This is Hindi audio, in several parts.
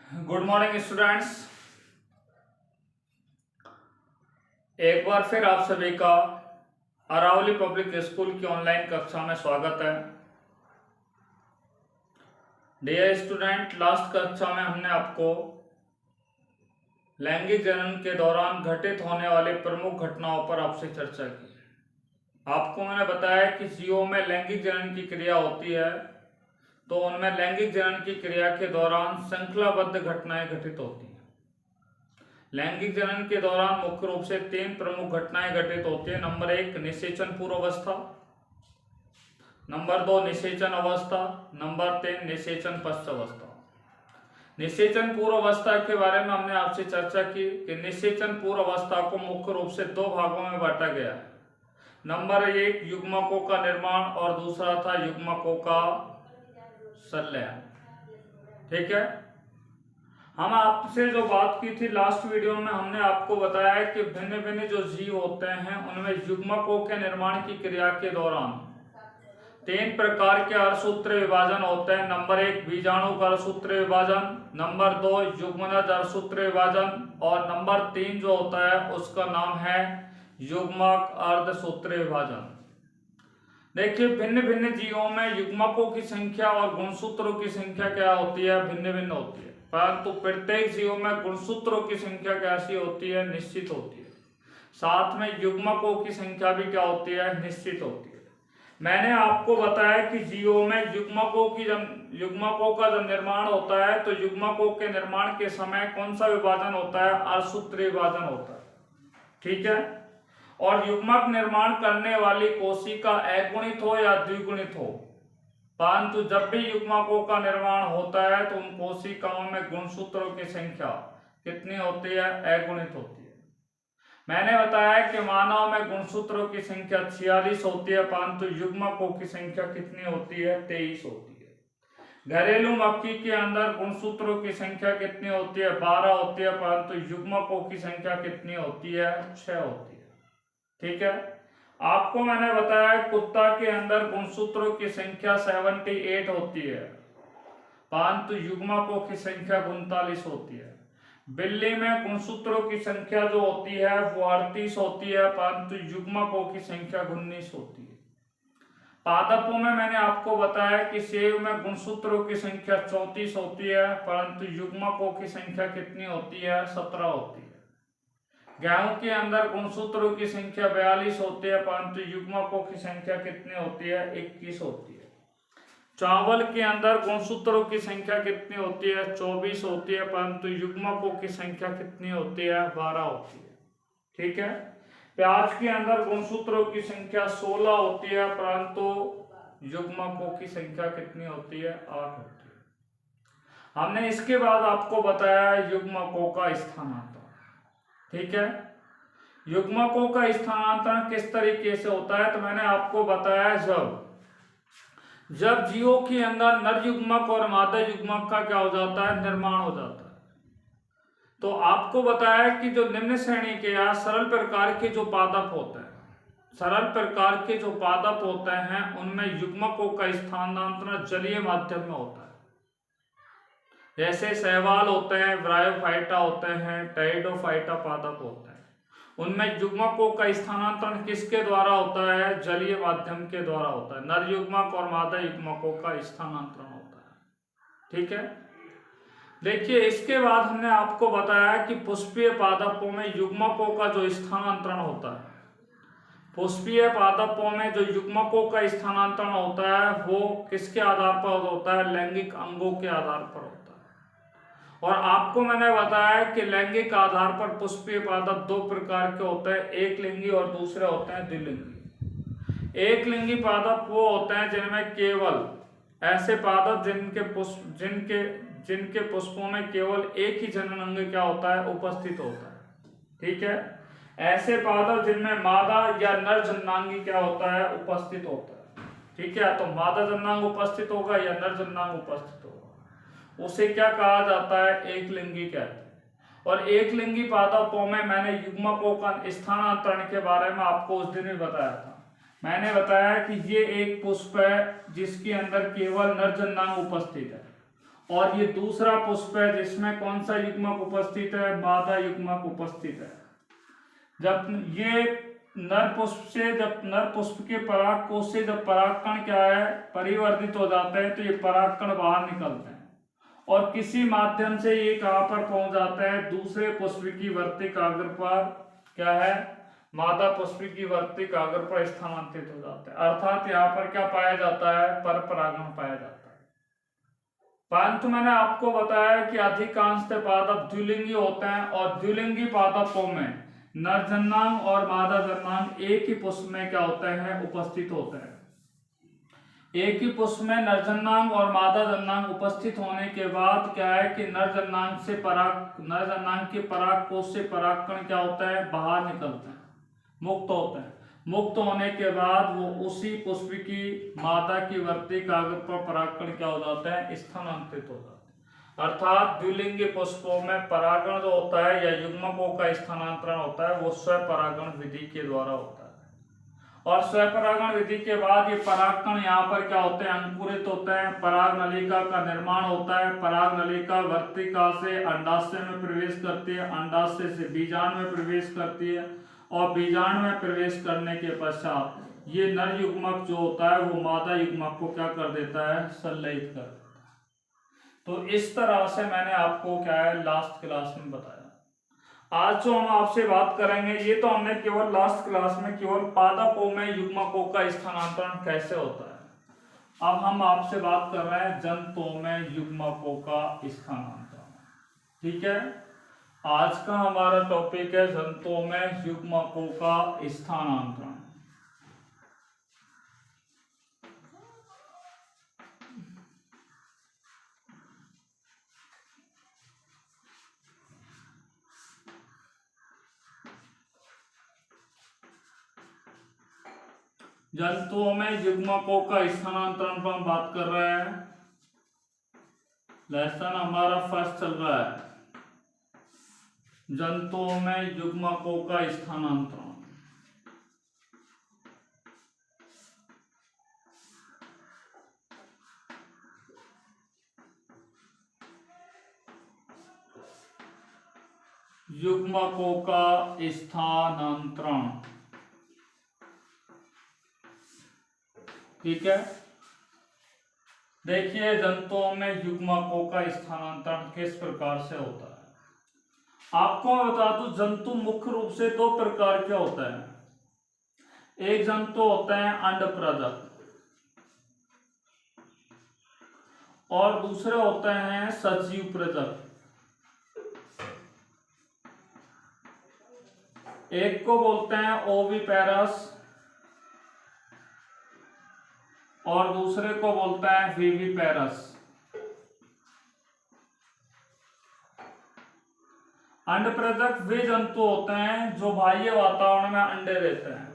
Good morning students. एक बार फिर आप सभी का अरावली पब्लिक स्कूल की ऑनलाइन कक्षा में स्वागत है। डियर स्टूडेंट, लास्ट कक्षा में हमने आपको लैंगिक जनन के दौरान घटित होने वाली प्रमुख घटनाओं पर आपसे चर्चा की। आपको मैंने बताया कि जीवों में लैंगिक जनन की क्रिया होती है, तो उनमें लैंगिक जनन की क्रिया के दौरान श्रृंखलाबद्ध घटनाएं घटित होती हैं। लैंगिक जनन के दौरान मुख्य रूप से 3 प्रमुख घटनाएं घटित होती है। नंबर 1 निषेचन पूर्व अवस्था, नंबर 2 निषेचन अवस्था, नंबर 3 निषेचन पश्च अवस्था। निषेचन पूर्व अवस्था के बारे में हमने आपसे चर्चा की कि निषेचन पूर्व अवस्था को मुख्य रूप से 2 भागों में बांटा गया है। नंबर 1 युग्मकों का निर्माण और दूसरा था युग्मकों का संलयन। ठीक है, हम आपसे जो बात की थी लास्ट वीडियो में, हमने आपको बताया कि भिन्न भिन्न जो जीव होते हैं उनमें युग्मकों के निर्माण की क्रिया के दौरान 3 प्रकार के अर्धसूत्र विभाजन होते हैं। नंबर 1 बीजाणु का अर्धसूत्र विभाजन, नंबर 2 युग्मनज अर्धसूत्र विभाजन और नंबर 3 जो होता है उसका नाम है युग्मक अर्धसूत्र विभाजन। देखिए, भिन्न भिन्न जीवों में युग्मकों की संख्या और गुणसूत्रों की संख्या क्या होती है, भिन्न भिन्न होती है, परंतु प्रत्येक जीव में गुणसूत्रों की संख्या कैसी होती है, निश्चित होती है। साथ में युग्मकों की संख्या भी क्या होती है, निश्चित होती है। मैंने आपको बताया कि जीवों में युग्मकों का जब निर्माण होता है तो युग्मकों के निर्माण के समय कौन सा विभाजन होता है, अर्धसूत्र विभाजन होता है। ठीक है, और युग्मक निर्माण करने वाली कोशिका अगुणित हो या द्विगुणित हो, परंतु जब भी युग्मकों का निर्माण होता है तो उन कोशिकाओं में गुणसूत्रों की संख्या कितनी होती है, अगुणित होती है। मैंने बताया कि मानव में गुणसूत्रों की संख्या 46 होती है, परंतु युग्मकों की संख्या कितनी होती है, 23 होती है। घरेलू मक्खी के अंदर गुणसूत्रों की संख्या कितनी होती है, 12 होती है, परंतु युग्मकों की संख्या कितनी होती है, 6 होती है। ठीक है, आपको मैंने बताया कुत्ता के अंदर गुणसूत्रों की संख्या 78 होती है, परंतु युग्मकों की संख्या 39 होती है। बिल्ली में गुणसूत्रों की संख्या जो होती है वो 38 होती है, परंतु युग्मकों की संख्या 19 होती है। पादपों में मैंने आपको बताया कि सेब में गुणसूत्रों की संख्या 34 होती है, परंतु युग्मकों की संख्या कितनी होती है, 17 होती है। गेहूं के अंदर गुणसूत्रों की संख्या 42 होती है, परंतु युग्मकों की संख्या कितनी होती है, 21 होती है। चावल के अंदर गुणसूत्रों की संख्या कितनी होती है, 24 होती है, परंतु युग्मकों की संख्या कितनी होती है, 12 होती है। ठीक है, प्याज के अंदर गुणसूत्रों की संख्या 16 होती है, परंतु युग्मकों की संख्या कितनी होती है, 8 होती है। हमने इसके बाद आपको बताया युग्मकों का स्थानांतरण। ठीक है, युग्मकों का स्थानांतरण किस तरीके से होता है, तो मैंने आपको बताया जब जीवों के अंदर नर युग्मक और मादा युग्मक का क्या हो जाता है, निर्माण हो जाता है। तो आपको बताया कि जो निम्न श्रेणी के या सरल प्रकार के जो पादप होते हैं, उनमें युग्मकों का स्थानांतरण जलीय माध्यम में होता है। जैसे शैवाल होते हैं, ब्रायोफाइटा होते हैं, टेरिडोफाइटा पादप होते हैं, उनमें युग्मकों का स्थानांतरण किसके द्वारा होता है, जलीय माध्यम के द्वारा होता है। नर युग्मक और मादा युग्मकों का स्थानांतरण होता है। ठीक है, देखिए, इसके बाद हमने आपको बताया कि पुष्पीय पादपों में युग्मकों का जो स्थानांतरण होता है, पुष्पीय पादपों में जो युग्मकों का स्थानांतरण होता है वो किसके आधार पर होता है, लैंगिक अंगों के आधार पर होता है। और आपको मैंने बताया कि लैंगिक आधार पर पुष्पीय पादप 2 प्रकार के होते हैं, एक लिंगी और दूसरे होते हैं द्विलिंगी। एक लिंगी पादप वो होते हैं जिनमें केवल ऐसे पादप जिनके पुष्पों में केवल एक ही जनन अंग क्या होता है, उपस्थित होता है। ठीक है, ऐसे पादप जिनमें मादा या नर जननांगी क्या होता है, उपस्थित होता है। ठीक है, तो मादा जननांग उपस्थित होगा या नर जननांग उपस्थित होगा, उसे क्या कहा जाता है, एक लिंगी कहते हैं। और एक लिंगी पादपों में मैंने युग्मकों का स्थानांतरण के बारे में आपको उस दिन भी बताया था। मैंने बताया कि ये एक पुष्प है जिसके अंदर केवल नर जननांग उपस्थित है और ये दूसरा पुष्प है जिसमें कौन सा युग्मक उपस्थित है, मादा युग्मक उपस्थित है। जब ये नर पुष्प के पराग कोश से जब परागकण क्या है परिवर्तित हो जाते हैं तो ये परागकण बाहर निकलते हैं और किसी माध्यम से ये कहां पर पहुंच जाता है, दूसरे पुष्प की वर्तिक आग्र पर क्या है, मादा पुष्प की वर्तिक आग्र पर स्थानांतरित हो जाता है। अर्थात यहाँ पर क्या पाया जाता है, पर परागण पाया जाता है। परंतु मैंने आपको बताया कि अधिकांश पादप द्विलिंगी होते हैं और द्विलिंगी पादपों में नर जन्नांग और मादा जन्नांग एक ही पुष्प में क्या होते हैं, उपस्थित होते हैं। एक ही पुष्प में नर जन्नांग और मादा जन्नांग उपस्थित होने के बाद क्या है कि नर जन्नांग के पराग कोश से परागकण क्या होता है, बाहर निकलते हैं, मुक्त होते हैं। मुक्त होने के बाद वो उसी पुष्प की मादा की वर्तिक आग्र पर परागकण क्या हो जाता है, स्थानांतरित हो जाता है। अर्थात द्विलिंगी पुष्पों में परागण जो होता है या युग्मकों का स्थानांतरण होता है वो स्वपरागण विधि के द्वारा होता है। और स्वपरागण विधि के बाद ये परागकण यहाँ पर क्या होते हैं, अंकुरित होते हैं, पराग नलिका का निर्माण होता है। पराग नलिका वर्तिका से अंडाशय में प्रवेश करती है, अंडाशय से बीजांड में प्रवेश करती है और बीजांड में प्रवेश करने के पश्चात ये नर युग्मक जो होता है वो मादा युग्मक को क्या कर देता है, संलयित कर देता है। तो इस तरह से मैंने आपको क्या है लास्ट क्लास में बताया। आज जो हम आपसे बात करेंगे ये तो हमने केवल लास्ट क्लास में केवल पादपों में युग्मकों का स्थानांतरण कैसे होता है। अब हम आपसे बात कर रहे हैं जंतुओं में युग्मकों का स्थानांतरण। ठीक है, आज का हमारा टॉपिक है जंतुओं में युग्मकों का स्थानांतरण। जंतुओं में युग्मकों का स्थानांतरण पर हम बात कर रहे हैं। लेसन हमारा फर्स्ट चल रहा है, जंतुओं में युग्मकों का स्थानांतरण। युग्मकों का स्थानांतरण, ठीक है। देखिए जंतुओं में युग्मकों का स्थानांतरण किस प्रकार से होता है। आपको मैं बता दूं जंतु मुख्य रूप से दो प्रकार के होता है। एक जंतु होता है अंडप्रजक और दूसरे होते हैं सजीव प्रजक। एक को बोलते हैं ओविपेरस और दूसरे को बोलता है विविपेरस। अंडप्रजक वे जंतु होते हैं जो बाह्य वातावरण में अंडे देते हैं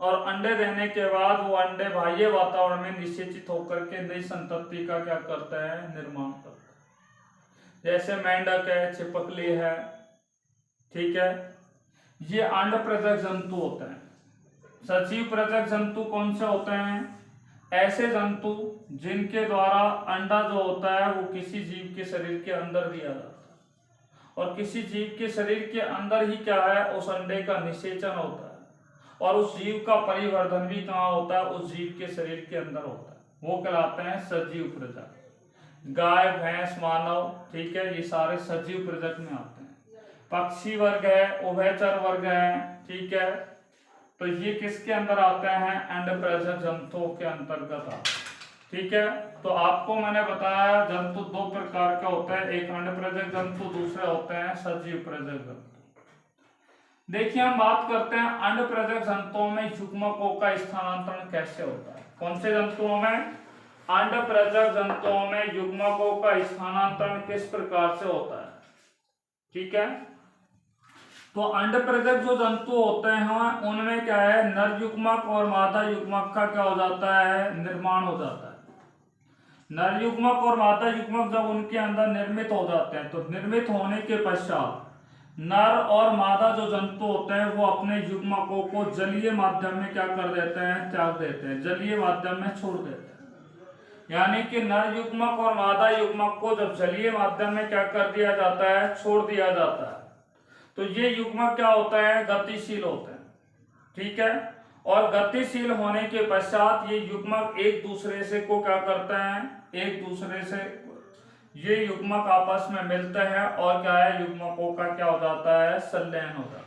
और अंडे देने के बाद वो अंडे बाह्य वातावरण में निषेचित होकर के नई संतति का क्या करते हैं, निर्माण करते हैं। जैसे मेंढक है, छिपकली है, ठीक है, ये अंडप्रजक जंतु होते हैं। सजीव प्रजक जंतु कौन से होते हैं, ऐसे जंतु जिनके द्वारा अंडा जो होता है वो किसी जीव के शरीर के अंदर दिया जाता है और किसी जीव के शरीर के अंदर ही क्या है उस अंडे का निषेचन होता है और उस जीव का परिवर्धन भी कहाँ होता है, उस जीव के शरीर के अंदर होता है। वो कहलाते हैं सजीव प्रजक। गाय, भैंस, मानव, ठीक है, ये सारे सजीव प्रजक में आते हैं। पक्षी वर्ग है, उभयचर वर्ग है, ठीक है, तो ये किसके अंदर आते हैं, अंडप्रजक जंतुओं के अंतर्गत आते हैं। ठीक है, तो आपको मैंने बताया जंतु दो प्रकार का होता है, एक अंडप्रजक जंतु, दूसरे होते हैं सजीव प्रजक जंतु। देखिए हम बात करते हैं अंडप्रजक जंतुओं में युग्मकों का स्थानांतरण कैसे होता है। कौन से जंतुओं में, अंडप्रजक जंतुओं में युग्मकों का स्थानांतरण किस प्रकार से होता है। ठीक है, तो अंडप्रजक जो जंतु होते हैं उनमें क्या है, नर युग्मक और मादा युग्मक का क्या हो जाता है, निर्माण हो जाता है। नर युग्मक और मादा युग्मक जब उनके अंदर निर्मित हो जाते हैं तो निर्मित होने के पश्चात नर और मादा जो जंतु होते हैं वो अपने युग्मकों को जलीय माध्यम में क्या कर देते हैं, त्याग देते हैं, जलीय माध्यम में छोड़ देते हैं। यानी कि नर युग्मक और मादा युग्मक को जब जलीय माध्यम में क्या कर दिया जाता है, छोड़ दिया जाता है, तो ये युग्मक क्या होता है, गतिशील होते हैं। ठीक है, और गतिशील होने के पश्चात ये युग्मक एक दूसरे से को क्या करते हैं, एक दूसरे से ये युग्मक आपस में मिलते हैं और क्या है, युग्मकों का क्या हो जाता है, संलयन हो जाता है।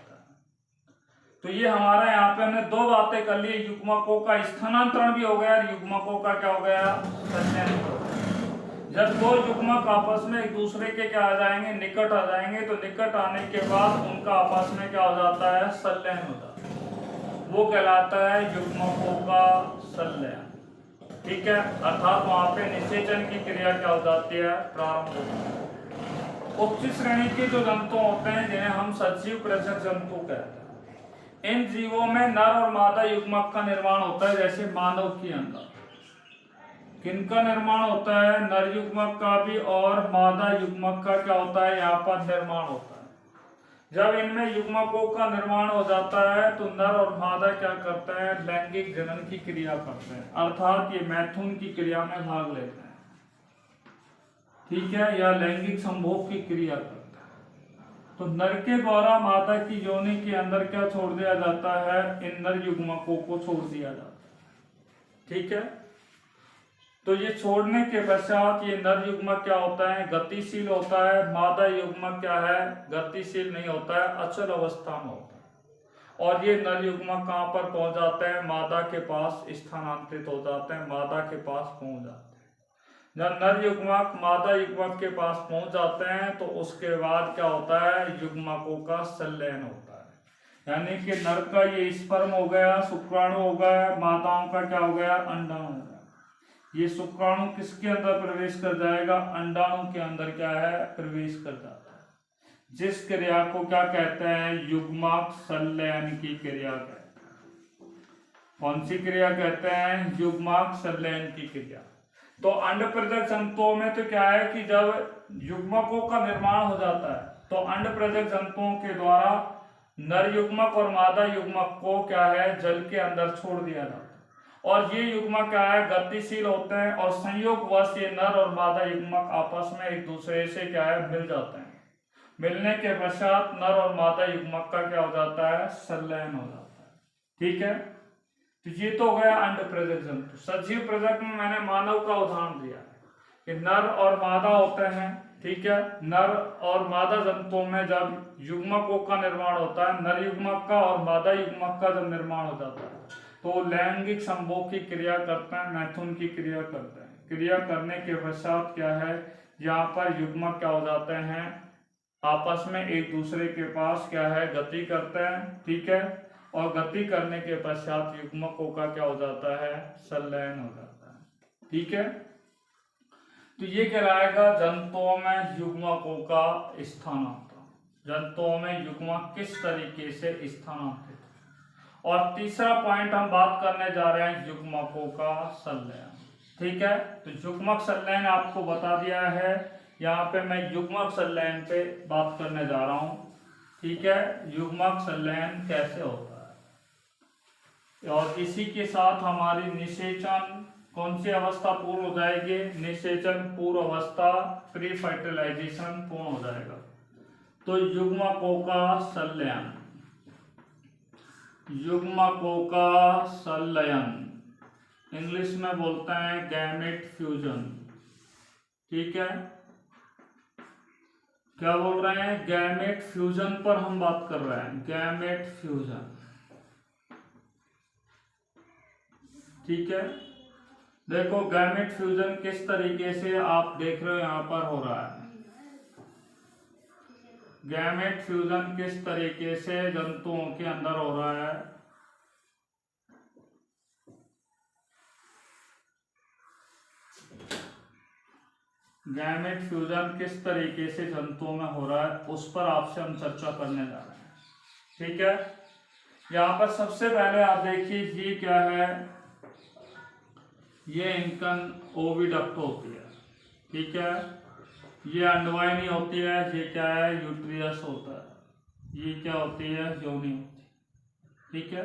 तो ये हमारा यहाँ पे हमने दो बातें कर ली, युग्मकों का स्थानांतरण भी हो गया और युग्मकों का क्या हो गया, संलयन हो गया। जब दो युग्मक आपस में एक दूसरे के क्या आ जाएंगे, निकट आ जाएंगे, तो निकट आने के बाद उनका आपस में क्या हो जाता है, संलयन हो जाता है, वो कहलाता है युग्मकों का संलयन। ठीक है, अर्थात वहां पे निषेचन की क्रिया क्या हो जाती है, प्रारंभ होती है। उच्च श्रेणी के जो जंतु होते हैं जिन्हें हम सजीव प्रजनक जंतु कहते हैं, इन जीवों में नर और मादा युग्मक का निर्माण होता है। जैसे मानव के अंदर किनका निर्माण होता है, नर युग्मक का भी और मादा युग्मक का क्या होता है, यहाँ पर निर्माण होता है। जब इनमें युग्मकों का निर्माण हो जाता है तो नर और मादा क्या करते हैं, लैंगिक जनन की क्रिया करते हैं, अर्थात ये मैथुन की क्रिया में भाग लेते हैं। ठीक है, या लैंगिक संभोग की क्रिया करते हैं। तो नर के द्वारा मादा की योनि के अंदर क्या छोड़ दिया जाता है, इन नर युग्मकों को छोड़ दिया जाता है। ठीक है, तो ये छोड़ने के पश्चात ये नर युग्मक क्या होता है, गतिशील होता है। मादा युग्मक क्या है, गतिशील नहीं होता है, अचल अवस्था में होता है। और ये नर युग्मक कहाँ पर पहुंच जाते हैं, मादा के पास स्थानांतरित हो जाते हैं, मादा के पास पहुंच जाते हैं। जब नर युग्मक मादा युग्मक के पास पहुंच जाते हैं तो उसके बाद क्या होता है, युग्मकों का संलयन होता है। यानी कि नर का ये स्पर्म हो गया, शुक्राणु हो गया, माताओं का क्या हो गया, अंडाणु हो गया। ये शुक्राणु किसके अंदर प्रवेश कर जाएगा, अंडाणु के अंदर क्या है, प्रवेश कर जाता है। जिस क्रिया को क्या कहते हैं, युग्मक संलयन की क्रिया कहते हैं। कौन सी क्रिया कहते हैं, युग्मक संलयन की क्रिया। तो अंड प्रजक जंतुओं में तो क्या है कि जब युग्मकों का निर्माण हो जाता है तो अंड प्रजक जंतुओं के द्वारा नर युग्मक और मादा युग्मक को क्या है, जल के अंदर छोड़ दिया जाता है। और ये युग्मक क्या है, गतिशील होते हैं और संयोगवश ये नर और मादा युग्मक आपस में एक दूसरे से क्या है, मिल जाते हैं। मिलने के पश्चात नर और मादा युग्मक का क्या हो जाता है, संलयन हो जाता है। ठीक है, तो ये तो हो गया अंड प्रजक जंतु। सजीव प्रजक में मैंने मानव का उदाहरण दिया कि नर और मादा होते हैं। ठीक है, नर और मादा जंतुओं में जब युग्मकों का निर्माण होता है, नर युग्मक का और मादा युग्मक का जब निर्माण हो जाता है तो लैंगिक संभोग की क्रिया करते हैं, मैथुन की क्रिया करते हैं। क्रिया करने के पश्चात क्या है, यहाँ पर युग्मक क्या हो जाते हैं, आपस में एक दूसरे के पास क्या है, गति करते हैं। ठीक है, और गति करने के पश्चात युग्मकों का क्या हो जाता है, संलयन हो जाता है। ठीक है, तो ये कहलाएगा जंतुओं में युग्मकों का स्थानांतरण। जंतुओं में युग्मक किस तरीके से स्थानांतरित। और तीसरा पॉइंट हम बात करने जा रहे हैं, युग्मकों का संलयन। ठीक है, तो युग्मक संलयन आपको बता दिया है। यहाँ पे मैं युग्मक संलयन पे बात करने जा रहा हूँ। ठीक है, युग्मक संलयन कैसे होता है, और इसी के साथ हमारी निषेचन कौन सी अवस्था पूर्ण हो जाएगी, निषेचन पूर्व अवस्था, प्री फर्टिलाइजेशन पूर्ण हो जाएगा। तो युग्मकों का संलयन, युग्मकों का संलयन इंग्लिश में बोलते हैं गैमेट फ्यूजन। ठीक है, क्या बोल रहे हैं, गैमेट फ्यूजन पर हम बात कर रहे हैं, गैमेट फ्यूजन। ठीक है, देखो गैमेट फ्यूजन किस तरीके से आप देख रहे हो यहां पर हो रहा है। गैमेट फ्यूजन किस तरीके से जंतुओं के अंदर हो रहा है। गैमेट फ्यूजन किस तरीके से जंतुओं में हो रहा है उस पर आपसे हम चर्चा करने जा रहे हैं। ठीक है, यहाँ पर सबसे पहले आप देखिए ये क्या है, ये इनकन ओविडक्ट होती है। ठीक है, ये अंडवाहिनी होती है, ये क्या है, यूट्रियस होता है। ये क्या होती है, योनि होती है। ठीक है,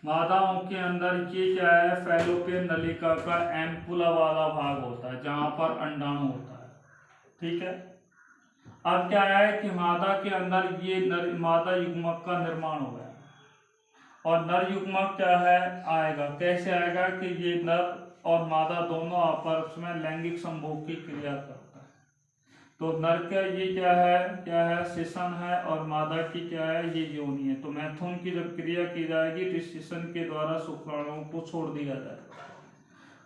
मादाओं के अंदर ये क्या है, फैलोपियन नलिका का एम्पुला वाला भाग होता है जहां पर अंडाणु होता है। ठीक है, अब क्या है कि मादा के अंदर ये मादा युग्मक का निर्माण हो गया और नर युग्मक क्या है आएगा। कैसे आएगा कि ये नर और मादा दोनों आपस में लैंगिक संभोग की क्रिया करता है। तो नर का ये क्या है शिशन है और मादा की क्या है ये योनि है। तो मैथुन की जब क्रिया की जाएगी तो शिशन के द्वारा शुक्राणुओं को छोड़ दिया जाएगा।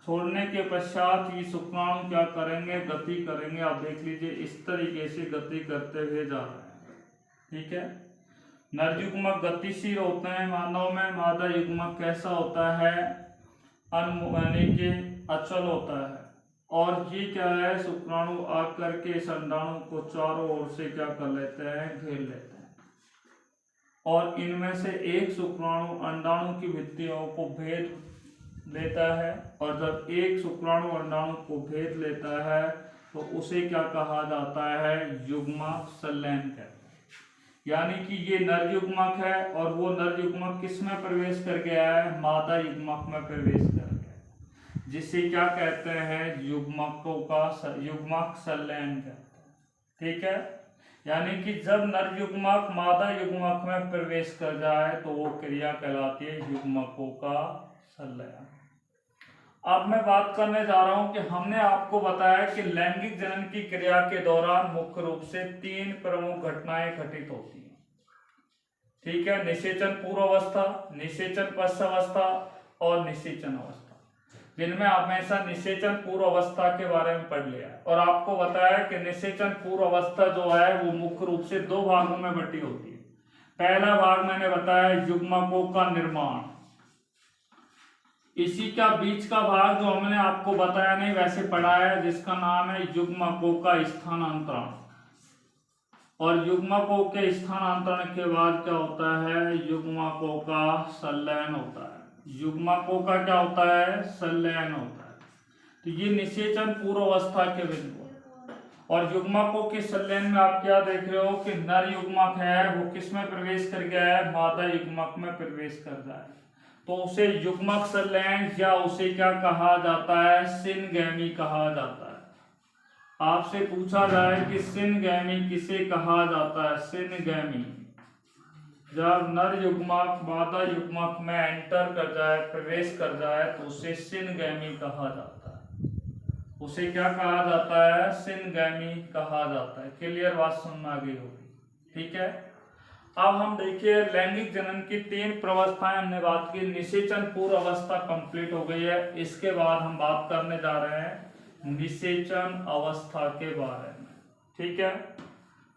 छोड़ने के पश्चात ये शुक्राणु क्या करेंगे, गति करेंगे। आप देख लीजिए इस तरीके से गति करते हुए जा रहे हैं। ठीक है, नर युग्मक गतिशील होते हैं मानव में, मादा युग्मक कैसा होता है यानी कि अचल होता है। और ये क्या है शुक्राणु आकर के इस अंडाणु को चारों ओर से क्या कर लेते हैं, घेर लेते हैं और इनमें से एक शुक्राणु अंडाणु की भित्तियों को भेद लेता है। और जब एक शुक्राणु अंडाणु को भेद लेता है तो उसे क्या कहा जाता है, युग्मक संलयन कहते हैं। यानी कि ये नर युग्मक है और वो नर युग्मक किस में प्रवेश कर गया है, मादा युग्मक में प्रवेश कर गया, जिसे क्या कहते हैं, युग्मकों का युग्मक संलयन कहते हैं। ठीक है, यानी कि जब नर युग्मक मादा युग्मक में प्रवेश कर जाए तो वो क्रिया कहलाती है युग्मकों का संलयन। अब मैं बात करने जा रहा हूं कि हमने आपको बताया कि लैंगिक जनन की क्रिया के दौरान मुख्य रूप से 3 प्रमुख घटनाएं घटित होती हैं। ठीक है, निषेचन पूर्वावस्था, निषेचन पश्चावस्था और निषेचन अवस्था, जिनमें हमेशा निषेचन पूर्व अवस्था के बारे में पढ़ लिया और आपको बताया कि निषेचन पूर्व अवस्था जो है वो मुख्य रूप से 2 भागों में बटी होती है। पहला भाग मैंने बताया युग्मकों का निर्माण, इसी का बीच का भाग जो हमने आपको बताया नहीं वैसे पढ़ा है, जिसका नाम है युग्मकों का स्थानांतरण। और युग्मकों के स्थानांतरण के बाद क्या होता है, युग्मकों का संलयन होता है। युग्मकों का क्या होता है, संलयन होता है। तो ये निषेचन पूर्व अवस्था के बिंदु। और युग्मकों के संलयन में आप क्या देख रहे हो कि नर युग्मक है वो किस में प्रवेश कर गया है, मादा युग्मक में प्रवेश कर जाए तो उसे युग्मक संलयन या उसे क्या कहा जाता है, सिनगैमी कहा जाता है। आपसे पूछा जाए कि सिनगैमी किसे कहा जाता है, सिनगैमी जब नर युग्मक मादा युग्मक में एंटर कर जाए, प्रवेश कर जाए तो उसे सिनगैमी कहा जाता है। उसे क्या कहा जाता है, सिनगैमी कहा जाता है। क्लियर बात समझ में आ गई होगी। ठीक है, अब हम देखिए लैंगिक जनन की 3 प्रवस्थाएं हमने बात की। निषेचन पूर्व अवस्था कंप्लीट हो गई है। इसके बाद हम बात करने जा रहे हैं निषेचन अवस्था के बारे में। ठीक है,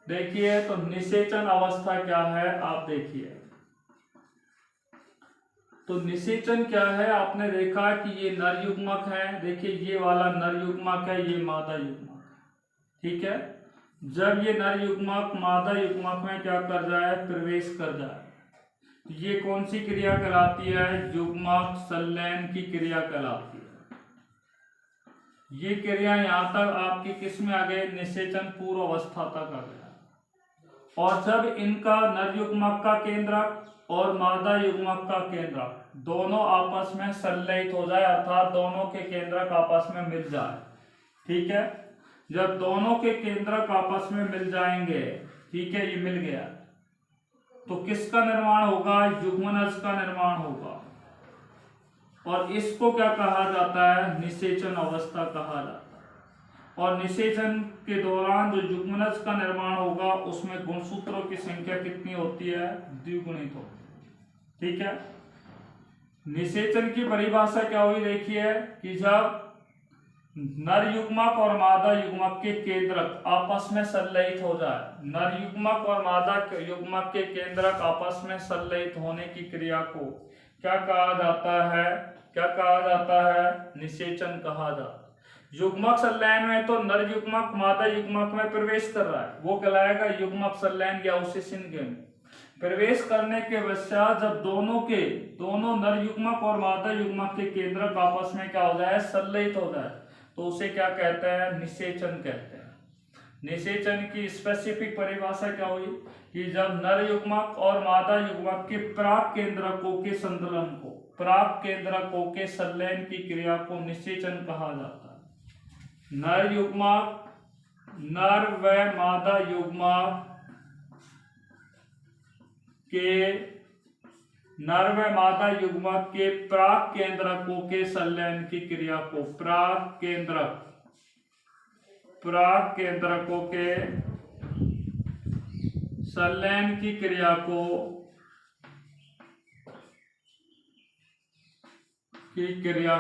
देखिए तो निषेचन अवस्था क्या है आप देखिए। तो निषेचन क्या है, आपने देखा कि ये नर युग्मक है, देखिए ये वाला नर युग्मक है, ये मादा युग्मक। ठीक है, जब ये नर युग्मक मादा युग्मक में क्या कर जाए, प्रवेश कर जाए, ये कौन सी क्रिया कहलाती है, युग्मक संलयन की क्रिया कहलाती है। ये क्रिया यहां तक आपकी किस में आ गई, निषेचन पूर्व अवस्था तक आ गया। और जब इनका नर युग्मक का केंद्रक और मादा युग्मक का केंद्रक दोनों आपस में संलयित हो जाए, अर्थात दोनों के केंद्रक आपस में मिल जाए। ठीक है, जब दोनों के केंद्रक आपस में मिल जाएंगे, ठीक है, ये मिल गया तो किसका निर्माण होगा, युग्मनज का निर्माण होगा। और इसको क्या कहा जाता है, निषेचन अवस्था कहा जाता है। और निषेचन के दौरान जो युग्मनज का निर्माण होगा उसमें गुणसूत्रों की संख्या कितनी होती है, द्विगुणित होती है। ठीक है, निषेचन की परिभाषा क्या हुई, देखिए कि जब नर युग्मक और मादा युग्मक के केंद्रक आपस में संलयित हो जाए, नर युग्मक और मादा युग्मक के केंद्रक आपस में संलयित होने की क्रिया को क्या कहा जाता है, क्या कहा जाता है, निषेचन कहा जाता है। युग्मक संलयन में तो नर युग्मक मादा युग्मक में प्रवेश कर रहा है, वो कहलाएगा युग्मक संलयन या उसे सिनगैमी। प्रवेश करने के पश्चात जब दोनों नर युग्मक और मादा युग्मक के केंद्रक आपस में क्या हो जाए, संलयित हो जाए तो उसे क्या कहते हैं, निषेचन कहते हैं। निषेचन की स्पेसिफिक परिभाषा क्या हुई कि जब नर युग्मक और मादा युग्मक के प्राक केंद्रकों के संतुलन को, प्राक केंद्रकों के संलयन की क्रिया को निषेचन कहा जाता है। नर युग्मक, नर व मादा युग्मक के, नर व मादा युग्मक के प्राक केंद्रकों के संलयन की क्रिया को, प्राक केंद्रक, प्राक केंद्रकों के संलयन की क्रिया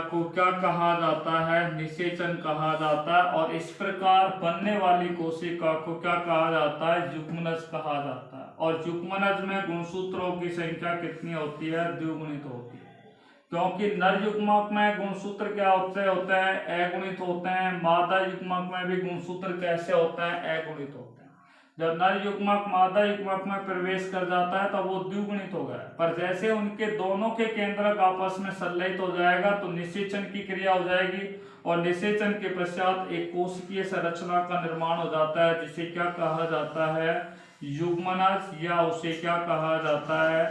को क्या कहा जाता है? निषेचन कहा जाता है। और इस प्रकार बनने वाली कोशिका को क्या कहा जाता है? युग्मनज कहा जाता है। और युग्मनज में गुणसूत्रों की संख्या कितनी होती है? द्विगुणित होती है, क्योंकि नर युग्मक में गुणसूत्र क्या होते हैं? अगुणित होते हैं। मादा युग्मक में भी गुणसूत्र कैसे होते हैं? अगुणित होते हैं। जब नर युग्मक मादा युग्मक में प्रवेश कर जाता है तब वो द्विगुणित हो गया, पर जैसे उनके दोनों के केंद्रक आपस में संलयित हो जाएगा तो निषेचन की क्रिया हो जाएगी, और निषेचन के पश्चात एक कोशिकीय संरचना का निर्माण हो जाता है, जिसे क्या कहा जाता है? युग्मनज, या उसे क्या कहा जाता है?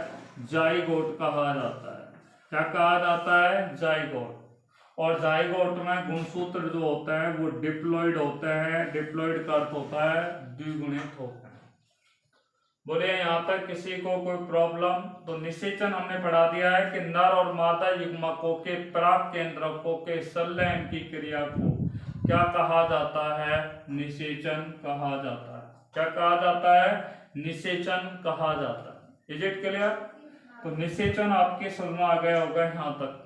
जाइगोट कहा जाता है। क्या कहा जाता है? जाइगोट। और जाइगोट में गुणसूत्र जो होते हैं वो डिप्लॉइड होते हैं। डिप्लॉइड का अर्थ होता है द्विगुणित होते हैं। बोले यहाँ तक किसी को कोई प्रॉब्लम? तो निषेचन हमने पढ़ा दिया है कि नर और मादा युग्मकों के प्राक केंद्रकों के संलयन की क्रिया को क्या कहा जाता है? निषेचन कहा जाता है। क्या कहा जाता है? निषेचन कहा जाता है। Is it clear? तो निषेचन आपके समझ में आ गया होगा यहाँ तक।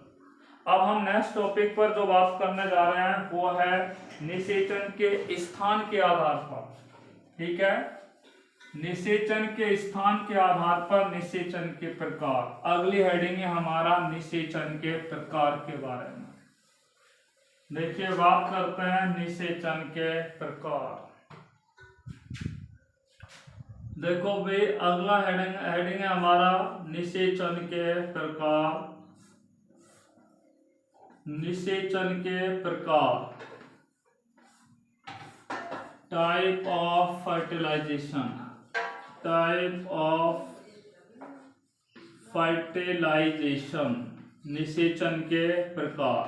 अब हम नेक्स्ट टॉपिक पर जो बात करने जा रहे हैं वो है निषेचन के स्थान के आधार पर। ठीक है, निषेचन के स्थान के आधार पर निषेचन के प्रकार। अगली हेडिंग है हमारा निषेचन के प्रकार के बारे में। देखिए, बात करते हैं निषेचन के प्रकार। देखो भाई, अगला हेडिंग है हमारा निषेचन के प्रकार। निषेचन के प्रकार, type of fertilization, type of fertilization, निषेचन के प्रकार।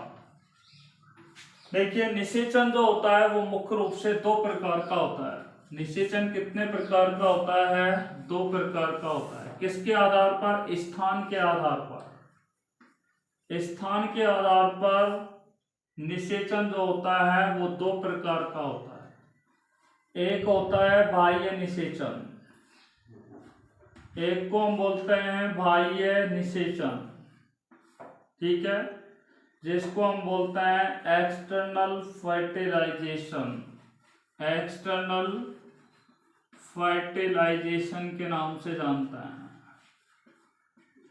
देखिए, निषेचन जो होता है वो मुख्य रूप से दो प्रकार का होता है। निषेचन कितने प्रकार का होता है? दो प्रकार का होता है। किसके आधार पर? स्थान के आधार पर। स्थान के आधार पर निषेचन जो होता है वो दो प्रकार का होता है। एक होता है बाह्य निषेचन, एक को हम बोलते हैं बाह्य निषेचन। ठीक है, जिसको हम बोलते हैं एक्सटर्नल फर्टिलाइजेशन, एक्सटर्नल फर्टिलाइजेशन के नाम से जानते हैं।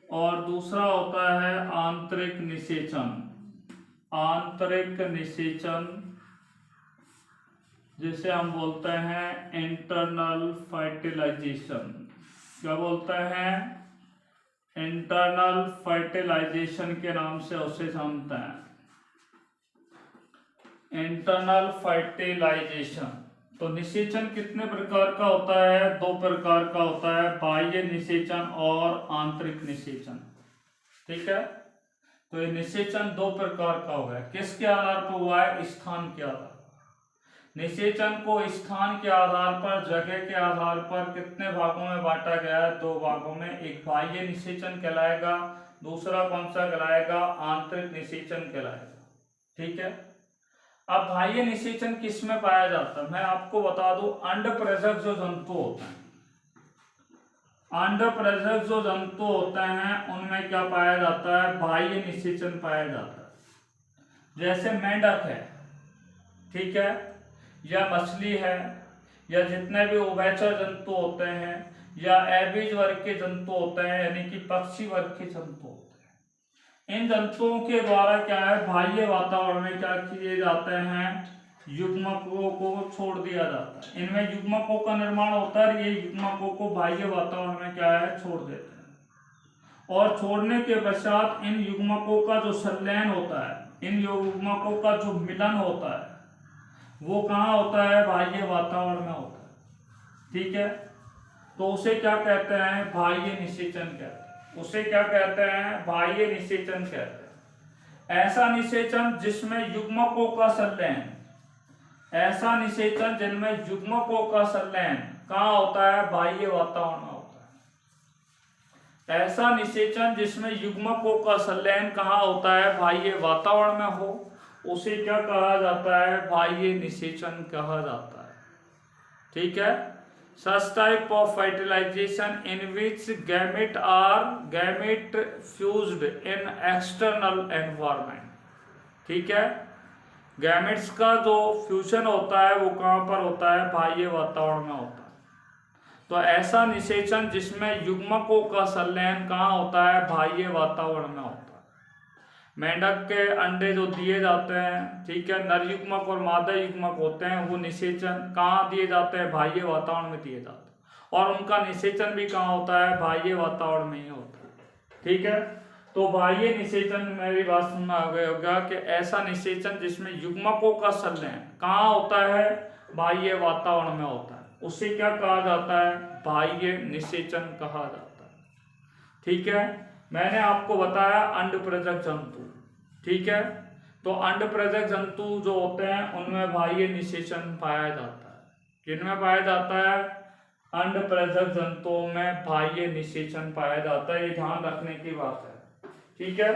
और दूसरा होता है आंतरिक निषेचन, आंतरिक निषेचन जिसे हम बोलते हैं इंटरनल फर्टिलाइजेशन। क्या बोलते हैं? इंटरनल फर्टिलाइजेशन के नाम से उसे जानते हैं, इंटरनल फर्टिलाइजेशन। तो निषेचन कितने प्रकार का होता है? दो प्रकार का होता है, बाह्य निषेचन और आंतरिक निषेचन। ठीक है, तो ये निषेचन दो प्रकार का हो गया। किसके आधार पर हुआ है? स्थान के आधार पर। निषेचन को स्थान के आधार पर, जगह के आधार पर कितने भागों में बांटा गया है? दो भागों में। एक बाह्य निषेचन कहलाएगा, दूसरा कौन सा कहलाएगा? आंतरिक निषेचन कहलाएगा। ठीक है, अब बाह्य निषेचन किस में पाया जाता है? मैं आपको बता दूं, अंड प्रेषक जो जंतु होते हैं, अंड प्रेषक जो जंतु होते हैं उनमें क्या पाया जाता है? बाह्य निषेचन पाया जाता है। जैसे मेंढक है, ठीक है, या मछली है, या जितने भी उभयचर जंतु होते हैं, या अबीज वर्ग के जंतु होते हैं, यानी कि पक्षी वर्ग के जंतु होते हैं। इन जंतुओं के द्वारा क्या है? बाह्य वातावरण में क्या किए जाते हैं? युग्मकों को छोड़ दिया जाता है। इनमें युग्मकों का निर्माण होता है, ये युग्मकों को बाह्य वातावरण में क्या है? छोड़ देते हैं। और छोड़ने के पश्चात इन युग्मकों का जो संलयन होता है, इन युग्मकों का जो मिलन होता है, वो कहाँ होता है, बाह्य वातावरण में होता है। ठीक है, तो उसे क्या कहते हैं, बाह्य निषेचन कहते हैं। उसे क्या कहते हैं, बाह्य निषेचन कहते हैं। ऐसा निषेचन जिसमें युग्मकों का संलयन, ऐसा निषेचन जिनमें युग्मकों का संलयन कहाँ होता है, बाह्य वातावरण में होता है। ऐसा निषेचन जिसमें युग्मकों का संलयन कहाँ होता है, बाह्य वातावरण में हो, उसे क्या कहा जाता है, बाह्य निषेचन कहा जाता है। ठीक है, such type of fertilization in which gamete fused in external environment। ठीक है, गैमेट्स का जो फ्यूजन होता है वो कहाँ पर होता है, बाह्य वातावरण में होता है। तो ऐसा निषेचन जिसमें युग्मकों का संलयन कहाँ होता है, बाह्य वातावरण में होता है। मेंढक के अंडे जो दिए जाते हैं, ठीक है, नर युग्मक और मादा युग्मक होते हैं, वो निषेचन कहाँ दिए जाते हैं, बाह्य वातावरण में दिए जाते हैं। और उनका निषेचन भी कहाँ होता है, बाह्य वातावरण में ही होता है। ठीक है, तो बाह्य निषेचन, मेरी बात सुनना आ गया होगा कि ऐसा निषेचन जिसमें युग्मकों का संलयन कहाँ होता है, बाह्य वातावरण में होता है, उसे क्या कहा जाता है, बाह्य निषेचन कहा जाता है। ठीक है, मैंने आपको बताया अंडप्रजक जंतु। ठीक है, तो अंडप्रजक जंतु जो होते हैं उनमें बाह्य निषेचन पाया जाता है। किनमें पाया जाता है, अंडप्रजक जंतुओं में बाह्य निषेचन पाया जाता है, ये ध्यान रखने की बात है। ठीक है,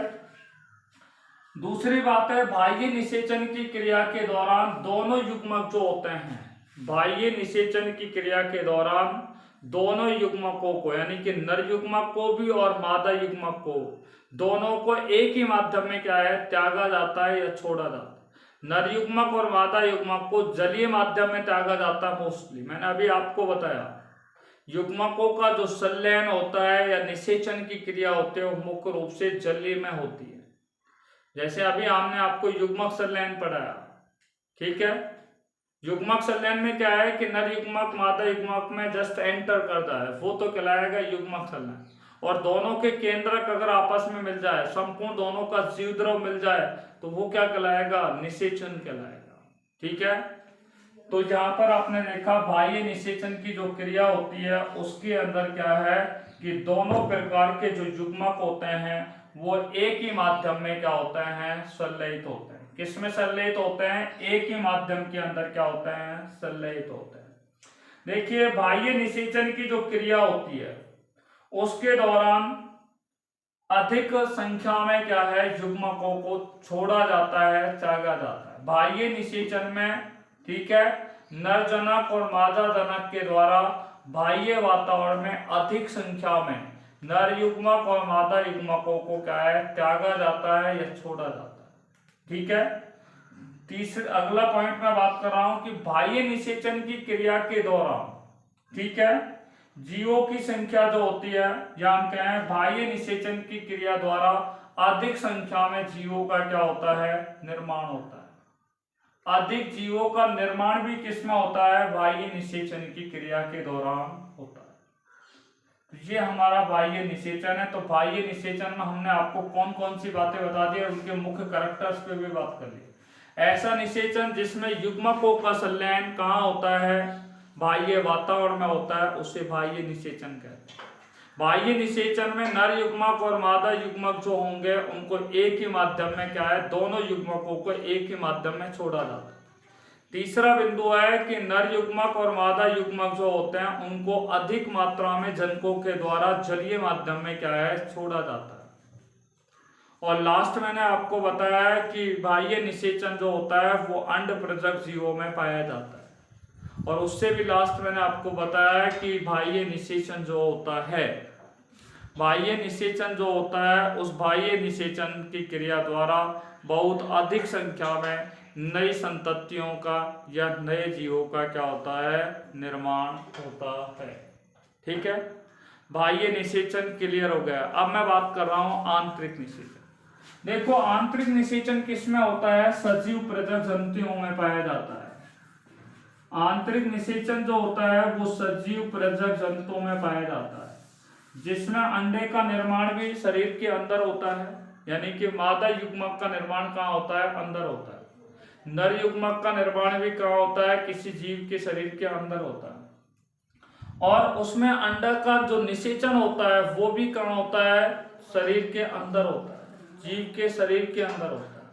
दूसरी बात है, बाह्य निषेचन की क्रिया के दौरान दोनों युग्मक जो होते हैं, बाह्य निषेचन की क्रिया के दौरान दोनों युग्मकों को, यानी कि नर युग्मक को भी और मादा युग्मक को, दोनों को एक ही माध्यम में क्या है, त्यागा जाता है या छोड़ा जाता है। नर युग्मक और मादा युग्मक को जलीय माध्यम में त्यागा जाता है मोस्टली। मैंने अभी आपको बताया युग्मकों का जो संलयन होता है या निषेचन की क्रिया होती है वो मुख्य रूप से जलीय में होती है। जैसे अभी हमने आपको युग्मक संलयन पढ़ाया। ठीक है, युग्मक संलयन में क्या है कि नर युग्मक मादा युग्मक में जस्ट एंटर करता है, वो तो कहलाएगा युग्मक संलयन। और दोनों के केंद्रक अगर आपस में मिल जाए, संपूर्ण दोनों का जीवद्रव मिल जाए, तो वो क्या कहलाएगा, निषेचन कहलाएगा। ठीक है, तो यहाँ पर आपने देखा बाह्य निषेचन की जो क्रिया होती है उसके अंदर क्या है कि दोनों प्रकार के जो युग्मक होते हैं वो एक ही माध्यम में क्या होते हैं, संलयित होते हैं। किसमें संलयित होते हैं, एक ही माध्यम के अंदर क्या होते हैं, संलयित होते हैं। देखिए, बाह्य निषेचन की जो क्रिया होती है उसके दौरान अधिक संख्या में क्या है, युग्मकों को छोड़ा जाता है, त्यागा जाता है। बाह्य निषेचन में, ठीक है, नर जनक और मादा जनक के द्वारा बाह्य वातावरण में अधिक संख्या में नर युग्मक और मादा युग्मकों को क्या है, त्यागा जाता है या छोड़ा जाता है। ठीक है, तीसरा अगला पॉइंट मैं बात कर रहा हूं कि बाह्य निषेचन की क्रिया के दौरान, ठीक है, जीवों की संख्या जो होती है, या हम कहें बाह्य निषेचन की क्रिया द्वारा अधिक संख्या में जीवों का क्या होता है, निर्माण होता है। अधिक जीवों का निर्माण भी किसमें होता है, बाह्य निषेचन की क्रिया के दौरान होता है। ये हमारा बाह्य निषेचन है। तो बाह्य निषेचन में हमने आपको कौन कौन सी बातें बता दी और उनके मुख्य कैरेक्टर्स पे भी बात कर ली। ऐसा निषेचन जिसमें युग्मकों का संलयन कहाँ होता है, बाह्य वातावरण में होता है, उसे बाह्य निषेचन कहते हैं। बाह्य निषेचन में नर युग्मक और मादा युग्मक जो होंगे उनको एक ही माध्यम में क्या है, दोनों युग्मकों को एक ही माध्यम में छोड़ा जाता है। तीसरा बिंदु है कि नर युग्मक और मादा युग्मक जो होते हैं उनको अधिक मात्रा में जनकों के द्वारा जलीय माध्यम में क्या है, छोड़ा जाता है। और लास्ट मैंने आपको बताया है कि बाह्य निषेचन जो होता है वो अंडप्रजक जीवों में पाया जाता है। और उससे भी लास्ट मैंने आपको बताया है कि बाह्य निषेचन जो होता है, बाह्य निषेचन जो होता है, उस बाह्य निषेचन की क्रिया द्वारा बहुत अधिक संख्या में नई संततियों का या नए जीवों का क्या होता है, निर्माण होता है। ठीक है, बाह्य निषेचन क्लियर हो गया। अब मैं बात कर रहा हूं आंतरिक निषेचन। देखो, आंतरिक निषेचन किसमें होता है, सजीव प्रजक जंतुओं में पाया जाता है। आंतरिक निषेचन जो होता है वो सजीव प्रजक जंतुओं में पाया जाता है, जिसमें अंडे का निर्माण भी शरीर के अंदर होता है, यानी कि मादा युग्मक का निर्माण कहाँ होता है, अंदर होता है। नर युग्मक का निर्माण भी कहाँ होता है, किसी जीव के शरीर के अंदर होता है। और उसमें अंडा का जो निषेचन होता है वो भी कहाँ होता है, शरीर के अंदर होता है, जीव के शरीर के अंदर होता है।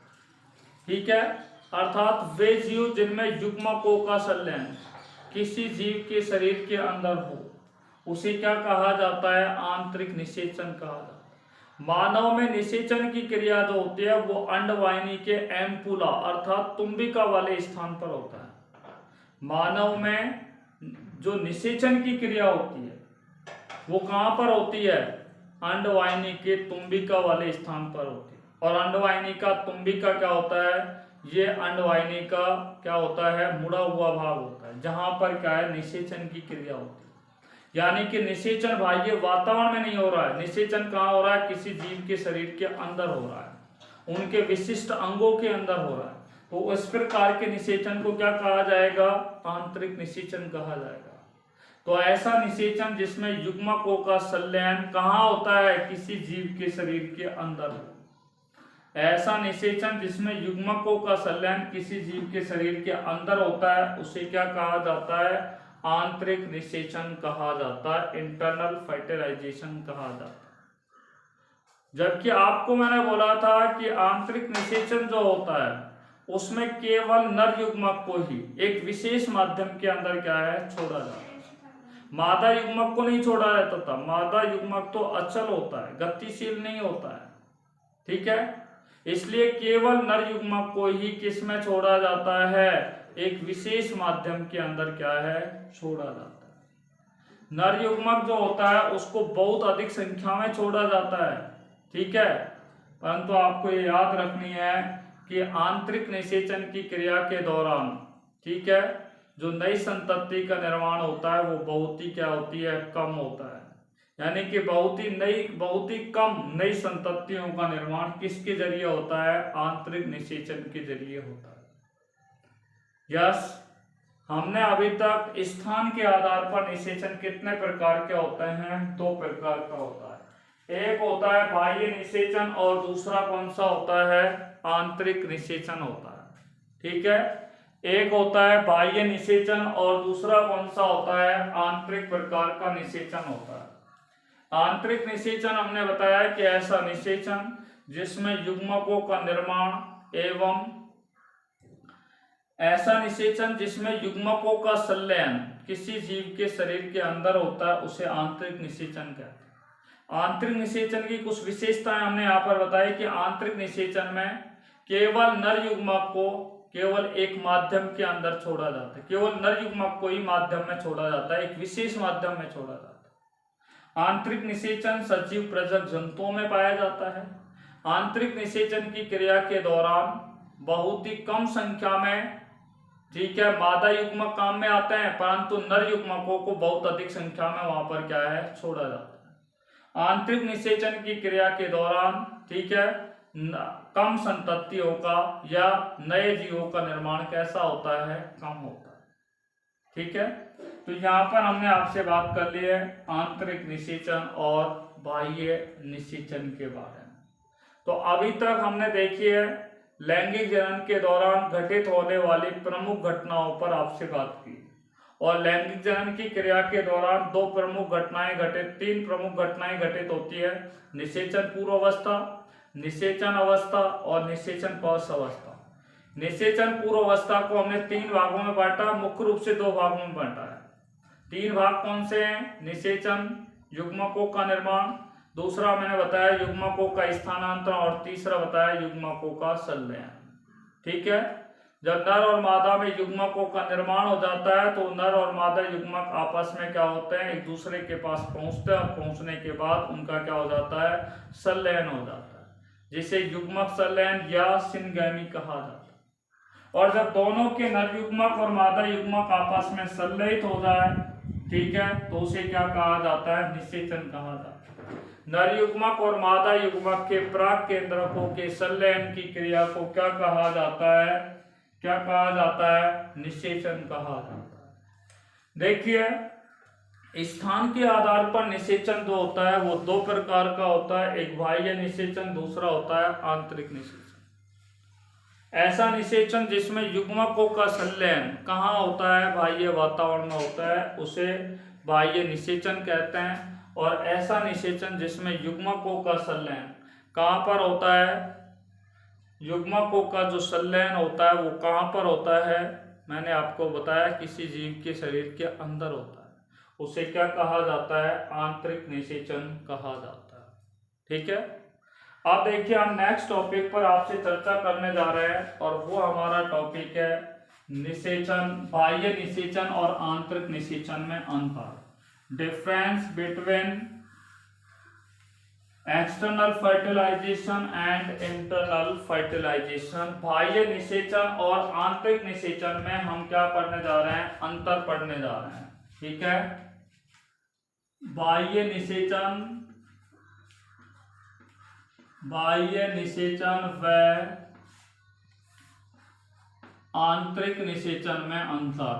ठीक है, अर्थात वे जीव जिनमें युग्मकों का संलयन किसी जीव के शरीर के अंदर हो उसे क्या कहा जाता है, आंतरिक निषेचन कहा जाता है। मानव में निषेचन की क्रिया जो होती है वो अंडवाहिनी के एम्पुला अर्थात तुम्बिका वाले स्थान पर होता है। मानव में जो निषेचन की क्रिया होती है वो कहाँ पर होती है, अंडवाहिनी के तुम्बिका वाले स्थान पर होती है। और अंडवाहिनी का तुम्बिका क्या होता है, ये अंडवाहिनी का क्या होता है, मुड़ा हुआ भाग होता है, जहां पर क्या है, निषेचन की क्रिया होती है। यानी कि निषेचन बाह्य वातावरण में नहीं हो रहा है, निषेचन कहाँ हो रहा है, किसी जीव के शरीर के अंदर हो रहा है, उनके विशिष्ट अंगों के अंदर हो रहा है। तो इस प्रकार के निषेचन को क्या कहा जाएगा, आंतरिक निषेचन कहा जाएगा। तो ऐसा निषेचन जिसमें युग्मकों का संलयन कहाँ होता है, किसी जीव के शरीर के अंदर हो। ऐसा निषेचन जिसमें युग्मकों का संलयन किसी जीव के शरीर के अंदर होता है उसे क्या कहा जाता है, आंतरिक निषेचन कहा जाता है, इंटरनल फर्टिलाइजेशन कहा जाता है। जबकि आपको मैंने बोला था कि आंतरिक निषेचन जो होता है उसमें केवल नर युग्मक को ही एक विशेष माध्यम के अंदर क्या है, छोड़ा जाता है, मादा युग्मक को नहीं छोड़ा जाता था। मादा युग्मक तो अचल होता है, गतिशील नहीं होता है। ठीक है, इसलिए केवल नर युग्मक को ही किसमें छोड़ा जाता है, एक विशेष माध्यम के अंदर क्या है, छोड़ा जाता है। नर युग्मक जो होता है उसको बहुत अधिक संख्या में छोड़ा जाता है। ठीक है, परंतु आपको ये याद रखनी है कि आंतरिक निषेचन की क्रिया के दौरान, ठीक है, जो नई संतति का निर्माण होता है वो बहुत ही क्या होती है, कम होता है। यानी कि बहुत ही कम नई संततियों का निर्माण किसके जरिए होता है, आंतरिक निषेचन के जरिए होता है। यस, हमने अभी तक स्थान के आधार पर निषेचन कितने प्रकार के होते हैं, 2 प्रकार का होता है। एक होता है बाह्य निषेचन और दूसरा कौन सा होता है, आंतरिक निषेचन होता है। ठीक है, एक होता है बाह्य निषेचन और दूसरा कौन सा होता है, आंतरिक प्रकार का निषेचन होता है। आंतरिक निषेचन हमने बताया कि ऐसा निषेचन जिसमें युग्मकों का निर्माण एवं ऐसा निषेचन जिसमें युग्मकों का संलयन किसी जीव के शरीर के अंदर होता है उसे आंतरिक निषेचन कहते हैं। आंतरिक निषेचन की कुछ विशेषताएं हमने यहाँ पर बताई कि आंतरिक निषेचन में केवल नर युग्मक को केवल एक माध्यम के अंदर छोड़ा जाता है, केवल नर युग्मक को ही माध्यम में छोड़ा जाता है, एक विशेष माध्यम में छोड़ा जाता है। आंतरिक निषेचन सजीव प्रजक जंतुओं में पाया जाता है। आंतरिक निषेचन की क्रिया के दौरान बहुत ही कम संख्या में, ठीक है, मादा युग्मक काम में आते हैं, परंतु नर युग्मकों को बहुत अधिक संख्या में वहां पर क्या है, छोड़ा जाता है। आंतरिक निषेचन की क्रिया के दौरान, ठीक है, कम संततियों का या नए जीवों का निर्माण कैसा होता है, कम होता है। ठीक है, तो यहाँ पर हमने आपसे बात कर ली है आंतरिक निषेचन और बाह्य निषेचन के बारे में। तो अभी तक हमने देखी है लैंगिक जनन के दौरान घटित होने वाली प्रमुख घटनाओं पर आपसे बात की, और लैंगिक जनन की क्रिया के दौरान 2 प्रमुख घटनाएं घटित 3 प्रमुख घटनाएं घटित होती है, निषेचन पूर्व अवस्था, निषेचन अवस्था और निषेचन पौष अवस्था। निषेचन पूर्व अवस्था को हमने 3 भागों में बांटा, मुख्य रूप से 2 भागों में बांटा है। 3 भाग कौन से हैं, निषेचन, युग्मकों का निर्माण, दूसरा मैंने बताया युग्मकों का स्थानांतरण और तीसरा बताया युग्मकों का संलयन। ठीक है, जब नर और मादा में युग्मकों का निर्माण हो जाता है तो नर और मादा युग्मक आपस में क्या होते हैं, एक दूसरे के पास पहुंचते हैं, और पहुंचने के बाद उनका क्या हो जाता है, संलयन हो जाता है, जिसे युग्मक संलयन या सिनगैमी कहा जाता है। और जब दोनों के नर युग्मक और मादा युग्मक आपस में संलयित हो जाए, ठीक है, तो उसे क्या कहा जाता है, निषेचन कहा जाता है। नर युग्मक और मादा युग्मक के प्राक केंद्रकों के संलयन की क्रिया को क्या कहा जाता है, क्या कहा जाता है, निषेचन कहा जाता है। देखिए, स्थान के आधार पर निषेचन जो होता है वो 2 प्रकार का होता है, एक बाह्य निषेचन, दूसरा होता है आंतरिक निषेचन। ऐसा निषेचन जिसमें युग्मकों का संलयन कहाँ होता है, बाह्य वातावरण में होता है, उसे बाह्य निषेचन कहते हैं। और ऐसा निषेचन जिसमें युग्मकों का संलयन कहाँ पर होता है, युग्मकों का जो संलयन होता है वो कहाँ पर होता है, मैंने आपको बताया किसी जीव के शरीर के अंदर होता है, उसे क्या कहा जाता है, आंतरिक निषेचन कहा जाता है। ठीक है। अब देखिए हम नेक्स्ट टॉपिक पर आपसे चर्चा करने जा रहे हैं और वो हमारा टॉपिक है निषेचन, बाह्य निषेचन और आंतरिक निषेचन में अंतर, difference between external fertilization and internal fertilization. बाह्य निषेचन और आंतरिक निषेचन में हम क्या पढ़ने जा रहे हैं, अंतर पढ़ने जा रहे हैं। ठीक है। बाह्य निषेचन व आंतरिक निषेचन में अंतर,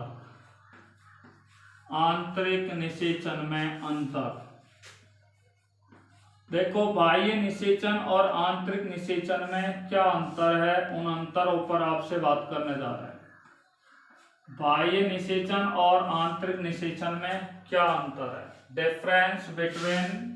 आंतरिक निषेचन में अंतर। देखो बाह्य निषेचन और आंतरिक निषेचन में क्या अंतर है, उन अंतरों पर आपसे बात करने जा रहे हैं। बाह्य निषेचन और आंतरिक निषेचन में क्या अंतर है, difference between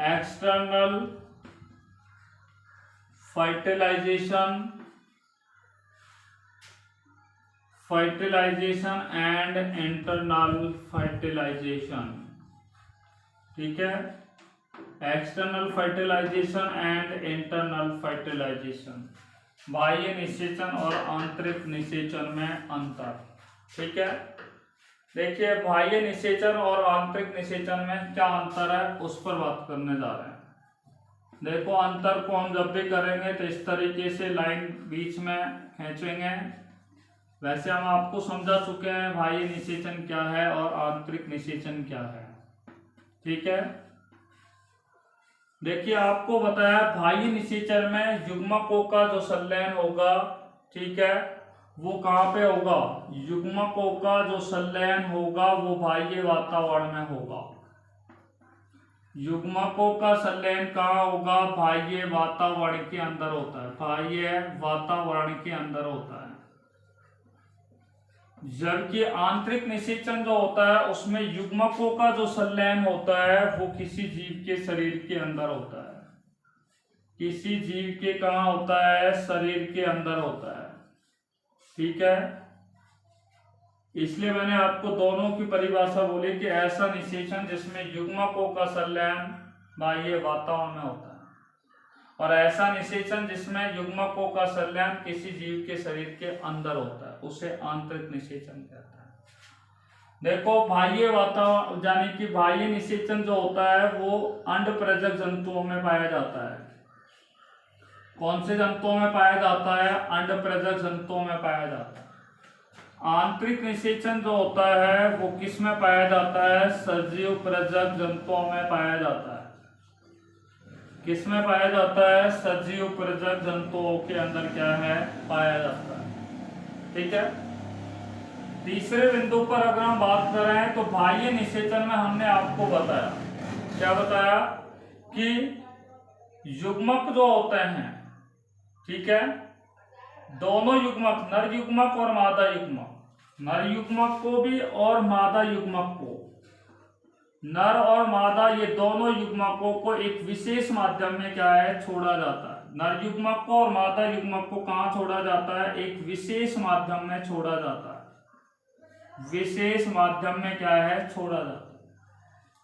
external fertilization and internal fertilization. ठीक है। External fertilization and internal fertilization, बाह्य निषेचन और आंतरिक निषेचन में अंतर। ठीक है। देखिए बाह्य निषेचन और आंतरिक निषेचन में क्या अंतर है उस पर बात करने जा रहे हैं। देखो अंतर को हम जब भी करेंगे तो इस तरीके से लाइन बीच में खींचेंगे। वैसे हम आपको समझा चुके हैं बाह्य निषेचन क्या है और आंतरिक निषेचन क्या है। ठीक है। देखिए आपको बताया बाह्य निषेचन में युग्मकों का जो संलयन होगा, ठीक है, वो कहाँ पे होगा, युग्मकों का जो संलयन होगा वो बाह्य वातावरण में होगा। युग्मकों का संलयन कहाँ होगा, बाह्य वातावरण के अंदर होता है, बाह्य वातावरण के अंदर होता है। जबकि आंतरिक निषेचन जो होता है उसमें युग्मकों का जो संलयन होता है वो किसी जीव के शरीर के अंदर होता है, किसी जीव के कहाँ होता है, शरीर के अंदर होता है। ठीक है। इसलिए मैंने आपको दोनों की परिभाषा बोली कि ऐसा निषेचन जिसमें युग्मकों का संलयन बाह्य वातावरण में होता है और ऐसा निषेचन जिसमें युग्मकों का संलयन किसी जीव के शरीर के अंदर होता है उसे आंतरिक निषेचन कहता है। देखो बाह्य वातावरण यानी कि बाह्य निषेचन जो होता है वो अंडप्रेरक जंतुओं में पाया जाता है। कौन से जंतुओं में पाया जाता है, अंडप्रेरक जंतुओं में पाया जाता है। आंतरिक निषेचन जो होता है वो किस में पाया जाता है, सजीव प्रजक जंतुओं में पाया जाता है। किस में पाया जाता है, सजीव प्रजक जंतुओं के अंदर क्या है, पाया जाता है। ठीक है। तीसरे बिंदु पर अगर हम बात कर रहे हैं तो बाह्य निषेचन में हमने आपको बताया, क्या बताया कि युग्मक जो होते हैं, ठीक है, दोनों युग्मक, नर युग्मक और मादा युग्मक, नर युग्मक को भी और मादा युग्मक को, नर और मादा ये दोनों युग्मकों को एक विशेष माध्यम में क्या है, छोड़ा जाता है। नर युग्मक को और मादा युग्मक को कहाँ छोड़ा जाता है, एक विशेष माध्यम में छोड़ा जाता है, विशेष माध्यम में क्या है, छोड़ा जाता है।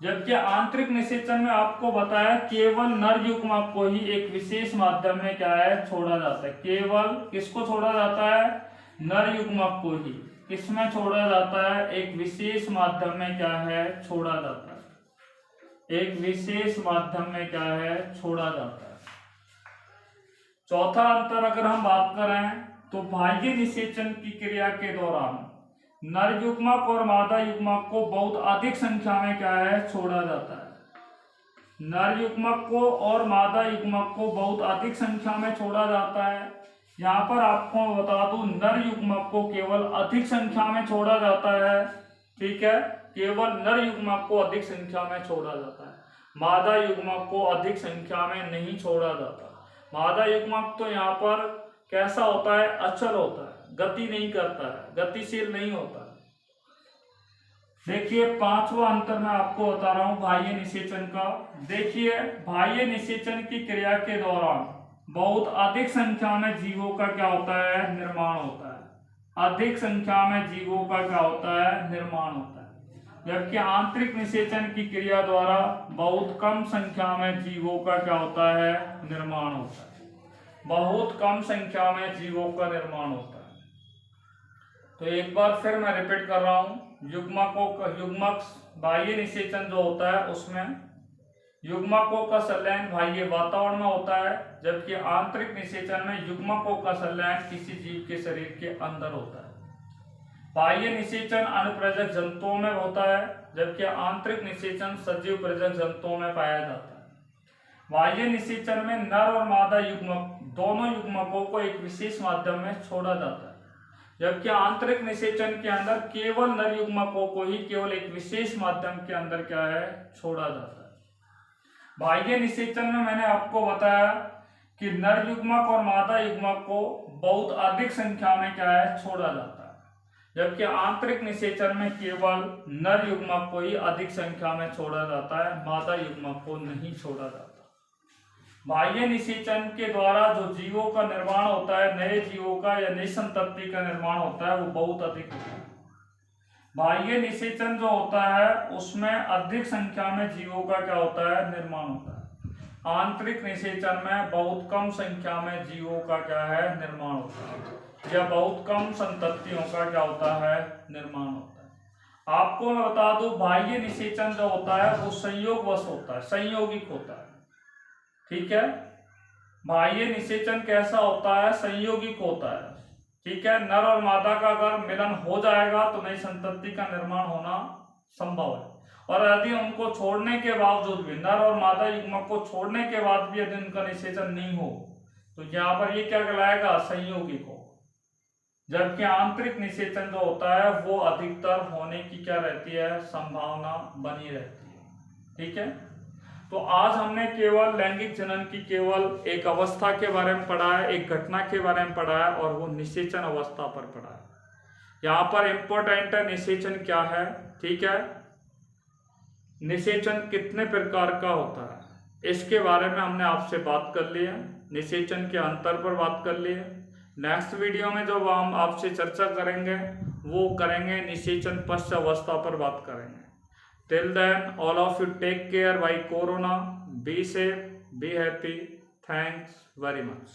जबकि आंतरिक निषेचन में आपको बताया केवल नर युग्मक को ही एक विशेष माध्यम में क्या है, छोड़ा जाता है। केवल किसको छोड़ा जाता है, नर युग्मक को ही किसमें छोड़ा जाता है, एक विशेष माध्यम में क्या है, छोड़ा जाता है, एक विशेष माध्यम में क्या है, छोड़ा जाता है। चौथा अंतर अगर हम बात करें तो बाह्य निषेचन की क्रिया के दौरान नर युग्मक और मादा युग्मक को बहुत अधिक संख्या में क्या है, छोड़ा जाता है। नर युग्मक को और मादा युग्मक को बहुत अधिक संख्या में छोड़ा जाता है। यहाँ पर आपको बता दूं, नर युग्मक को केवल अधिक संख्या में छोड़ा जाता है, ठीक है, केवल नर युग्मक को अधिक संख्या में छोड़ा जाता है, मादा युग्मक को अधिक संख्या में नहीं छोड़ा जाता। मादा युग्मक तो यहाँ पर कैसा होता है, अचल होता है, गति नहीं करता है, गतिशील नहीं होता है। देखिए पांचवा अंतर मैं आपको बता रहा हूं बाह्य निषेचन का। देखिए बाह्य निषेचन की क्रिया के दौरान बहुत अधिक संख्या में जीवों का क्या होता है, निर्माण होता है। अधिक संख्या में जीवों का क्या होता है, निर्माण होता है। जबकि आंतरिक निषेचन की क्रिया द्वारा बहुत कम संख्या में जीवों का क्या होता है, निर्माण होता है। बहुत कम संख्या में जीवों का निर्माण होता है। तो एक बार फिर मैं रिपीट कर रहा हूं, युग्मक बाह्य निषेचन जो होता है उसमें युग्मकों का संलयन बाह्य वातावरण में होता है, जबकि आंतरिक निषेचन में युग्मकों का संलयन किसी जीव के शरीर के अंदर होता है। बाह्य निषेचन अनुप्रजक जंतुओं में होता है, जबकि आंतरिक निषेचन सजीव प्रजक जंतुओं में पाया जाता है। बाह्य निषेचन में नर और मादा युग्मक दोनों युग्मकों को एक विशेष माध्यम में छोड़ा जाता है, जबकि आंतरिक निषेचन के अंदर केवल नर युग्मकों को ही केवल एक विशेष माध्यम के अंदर क्या है, छोड़ा जाता है। बाह्य निषेचन में मैंने आपको बताया कि नर युग्मक और मादा युग्मक को बहुत अधिक संख्या में क्या है, छोड़ा जाता है, जबकि आंतरिक निषेचन में केवल नर युग्मक को ही अधिक संख्या में छोड़ा जाता है, मादा युग्मक को नहीं छोड़ा जाता। बाह्य निषेचन के द्वारा जो जीवों का निर्माण होता है, नए जीवों का या नई संतति का निर्माण होता है, वो बहुत अधिक होता है। बाह्य निषेचन जो होता है उसमें अधिक संख्या में जीवों का क्या होता है, निर्माण होता है। आंतरिक निषेचन में बहुत कम संख्या में जीवों का क्या है, निर्माण होता है, या बहुत कम संततियों का क्या होता है, निर्माण होता है। आपको मैं बता दूं बाह्य निषेचन जो होता है वो संयोगवश होता है, संयोगिक होता है। ठीक है, बाह्य निषेचन कैसा होता है, संयोगिक होता है। ठीक है, नर और मादा का अगर मिलन हो जाएगा तो नई संतति का निर्माण होना संभव है, और यदि उनको छोड़ने के बावजूद भी, नर और मादा युग्मक को छोड़ने के बाद भी यदि उनका निषेचन नहीं हो तो यहाँ पर ये क्या कहलाएगा, संयोगिक हो। जबकि आंतरिक निषेचन जो होता है वो अधिकतर होने की क्या रहती है, संभावना बनी रहती है। ठीक है, तो आज हमने केवल लैंगिक जनन की केवल एक अवस्था के बारे में पढ़ा है, एक घटना के बारे में पढ़ा है, और वो निषेचन अवस्था पर पढ़ा है। यहाँ पर इंपॉर्टेंट है निषेचन क्या है। ठीक है, निषेचन कितने प्रकार का होता है इसके बारे में हमने आपसे बात कर ली है, निषेचन के अंतर पर बात कर ली है। नेक्स्ट वीडियो में जो हम आपसे चर्चा करेंगे वो करेंगे निषेचन पश्च अवस्था पर बात करेंगे। Till then, all of you take care by Corona. Be safe, be happy. Thanks very much.